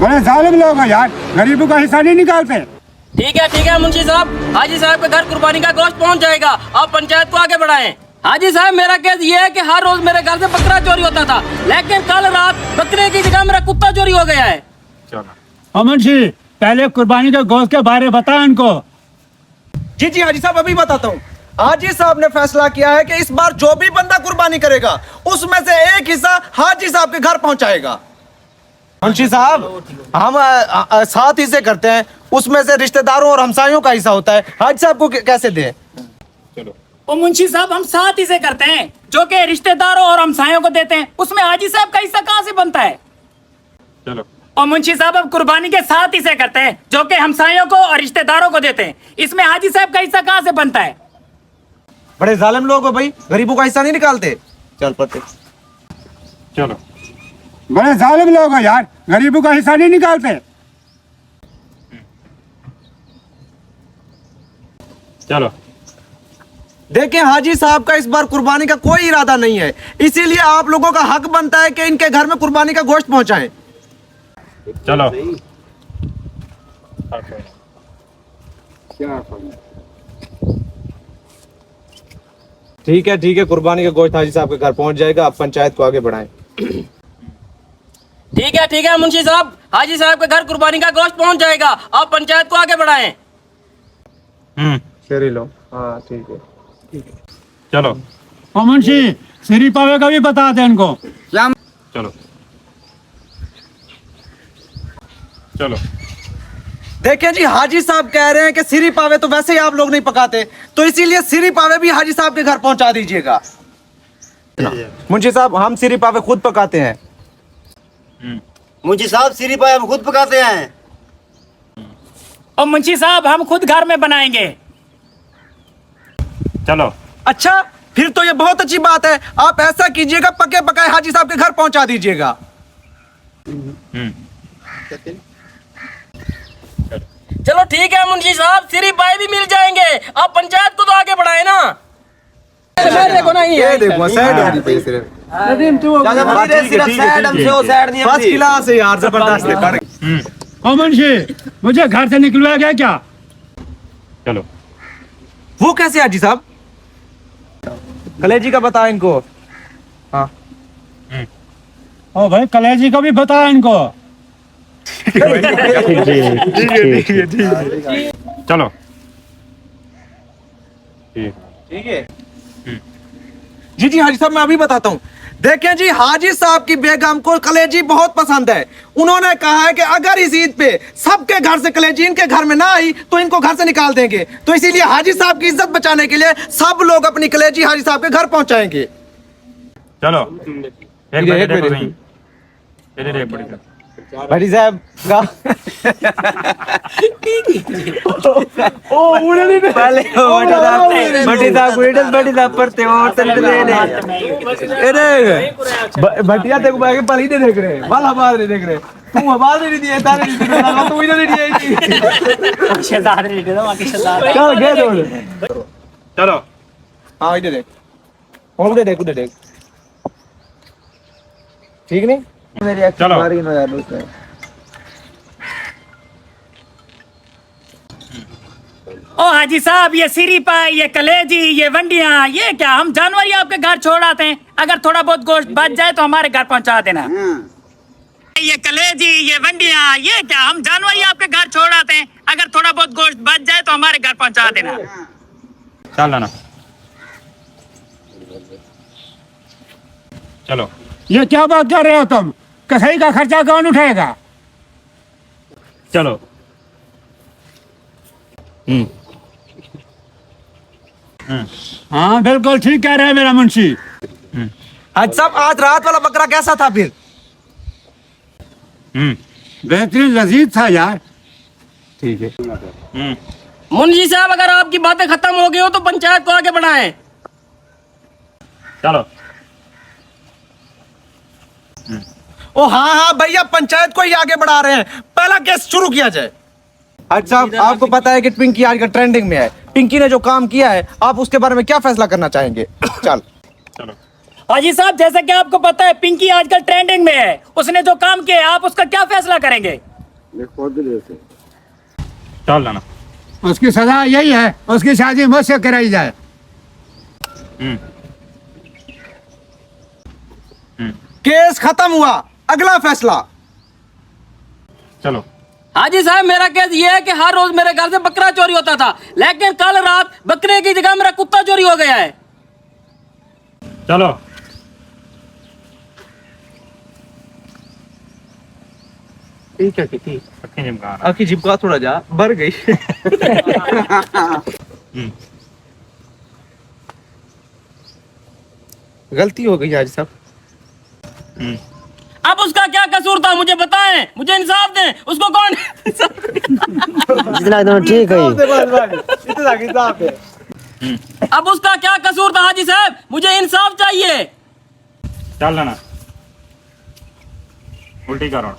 बड़े जालिम लोग हैं यार, गरीबों का हिस्सा नहीं निकालते। ठीक है मुंशी साहब, हाजी साहब के घर कुर्बानी का गोश्त पहुंच जाएगा। आप पंचायत को आगे बढ़ाएं। हाजी साहब, मेरा केस ये है कि हर रोज मेरे घर से बकरा चोरी होता था, लेकिन कल रात बकरे की जगह मेरा कुत्ता चोरी हो गया है। मुंशी, पहले कुर्बानी के गोश्त के बारे बताओ इनको। जी हाजी साहब, अभी बताता हूँ। हाजी साहब ने फैसला किया है कि इस बार जो भी बंदा कुर्बानी करेगा उसमें से एक हिस्सा हाजी साहब के घर पहुंचाएगा। मुंशी साहब, हम 7 हिस्से करते हैं, उसमें से रिश्तेदारों और हमसायों का हिस्सा होता है। हाजी साहब को कैसे दें? ओ मुंशी साहब, हम 7 हिस्से करते हैं जो कि रिश्तेदारों और हमसायों को देते हैं, उसमें हाजी साहब का हिस्सा कहाँ से बनता है? चलो। और मुंशी साहब, हम कुर्बानी के 7 हिस्से करते हैं जो कि हमसायों को और रिश्तेदारों को देते हैं, इसमें हाजी साहब का हिस्सा कहाँ से बनता है? बड़े जालिम लोग हो भाई, गरीबों का हिस्सा नहीं निकालते। चल पड़ते। चलो। बड़े जालिम लोग हैं यार, गरीबों का हिस्सा नहीं निकालते। चलो। देखिए, हाजी साहब का इस बार कुर्बानी का कोई इरादा नहीं है, इसीलिए आप लोगों का हक बनता है कि इनके घर में कुर्बानी का गोश्त पहुंचाएं। चलो। ठीक है, कुर्बानी का गोश्त हाजी साहब के घर पहुंच जाएगा। आप पंचायत को आगे बढ़ाएं। ठीक है मुंशी साहब, हाजी साहब के घर कुर्बानी का गोश्त पहुंच जाएगा। आप पंचायत को आगे बढ़ाएं। शेरी लो। हाँ, ठीक है। चलो। मुंशी, सिरी पावे का भी बता दे इनको। चलो। चलो। देखिए जी, हाजी साहब कह रहे हैं कि सिरी पावे तो वैसे ही आप लोग नहीं पकाते, तो इसीलिए सिरी पावे भी हाजी साहब के घर पहुंचा दीजिएगा। मुंशी साहब, हम सिरी पावे खुद पकाते हैं। मुंशी साहब, सिरी पाए हम खुद पकाते हैं। और मुंशी साहब, हम खुद घर में बनाएंगे। चलो। अच्छा, फिर तो ये बहुत अच्छी बात है। आप ऐसा कीजिएगा, पके पकाए हाजी साहब के घर पहुंचा दीजिएगा। चलो ठीक है मुंशी साहब, सिरी पाए भी मिल जाएंगे। आप पंचायत को तो आगे बढ़ाए ना। देखो ना, ये देखो, सैड वाली पे सिर्फ फर्स्ट क्लास है यार, जबरदस्त है। ओ मुंशी, मुझे घर से निकलवाया गया क्या? चलो। वो कैसे हाजी साहब? कलेजी का बता इनको। हाँ। ओ भाई, कलेजी का भी बता इनको। चलो। ठीक है। जी हाजी साहब, मैं अभी बताता हूँ। देखें जी, हाजी साहब की बेगम को कलेजी बहुत पसंद है। उन्होंने कहा है कि अगर इस ईद पे सबके घर से कलेजी इनके घर में ना आई तो इनको घर से निकाल देंगे। तो इसीलिए हाजी साहब की इज्जत बचाने के लिए सब लोग अपनी कलेजी हाजी साहब के घर पहुंचाएंगे। चलो। एक भाई साहब का भटिया तेरे को पली नहीं देख रहे, बाल हमारे नहीं देख रहे। तू आवाज नहीं दिए, तारे नहीं दिए, तू इधर नहीं दिए। शहजाद ने दे दो, बाकी शहजाद। चल गए दो। चलो। हाँ, इधर देख, और उधर देख। ठीक नहीं? मेरी चलो। ओ हाजी साहब, ये सिरी पाए, ये कलेजी, ये वंडियां, ये क्या हम जानवर ही आपके घर छोड़ आते हैं? अगर थोड़ा बहुत गोश्त बच जाए तो हमारे घर पहुंचा देना। ये कलेजी, ये वंडियां, ये क्या हम जानवर ही आपके घर छोड़ आते हैं? अगर थोड़ा बहुत गोश्त बच जाए तो हमारे घर पहुंचा देना। चल लाना। चलो। ये क्या बात कर रहे हो तुम? कसाई का खर्चा कौन उठाएगा? चलो। हाँ, बिल्कुल ठीक कह रहे हैं मेरा मुंशी। हाजी साहब, आज रात वाला बकरा कैसा था फिर? बेहतरीन लजीज था यार। ठीक है। मुंशी साहब, अगर आपकी बातें खत्म हो गई हो तो पंचायत को आगे बढ़ाएं। चलो। ओ हाँ भैया, पंचायत को ही आगे बढ़ा रहे हैं। पहला केस शुरू किया जाए। अच्छा, आपको पता है कि पिंकी आजकल ट्रेंडिंग में है। पिंकी ने जो काम किया है, आप उसके बारे में क्या फैसला करना चाहेंगे? चलो। हाजी साहब, जैसा कि आपको पता है, पिंकी आजकल ट्रेंडिंग में है। उसने जो काम किया है, आप उसका क्या फैसला करेंगे? चल लाना। उसकी सजा यही है, उसकी शादी मुझसे कराई जाए। केस खत्म हुआ, अगला फैसला। चलो। हाजी साहब मेरा केस ये है कि हर रोज मेरे घर से बकरा चोरी होता था, लेकिन कल रात बकरे की जगह मेरा कुत्ता चोरी हो गया है। चलो। ठीक है, ठीक है। जिम का आपकी जिब्का थोड़ा जा भर गई। गलती हो गई हाजी साहब। अब उसका क्या कसूर था मुझे बताएं, मुझे इंसाफ दें। उसको कौन जितना एकदम ठीक है। अब उसका क्या कसूर था हाजी साहब, मुझे इंसाफ चाहिए। चल लाना। उल्टी करो।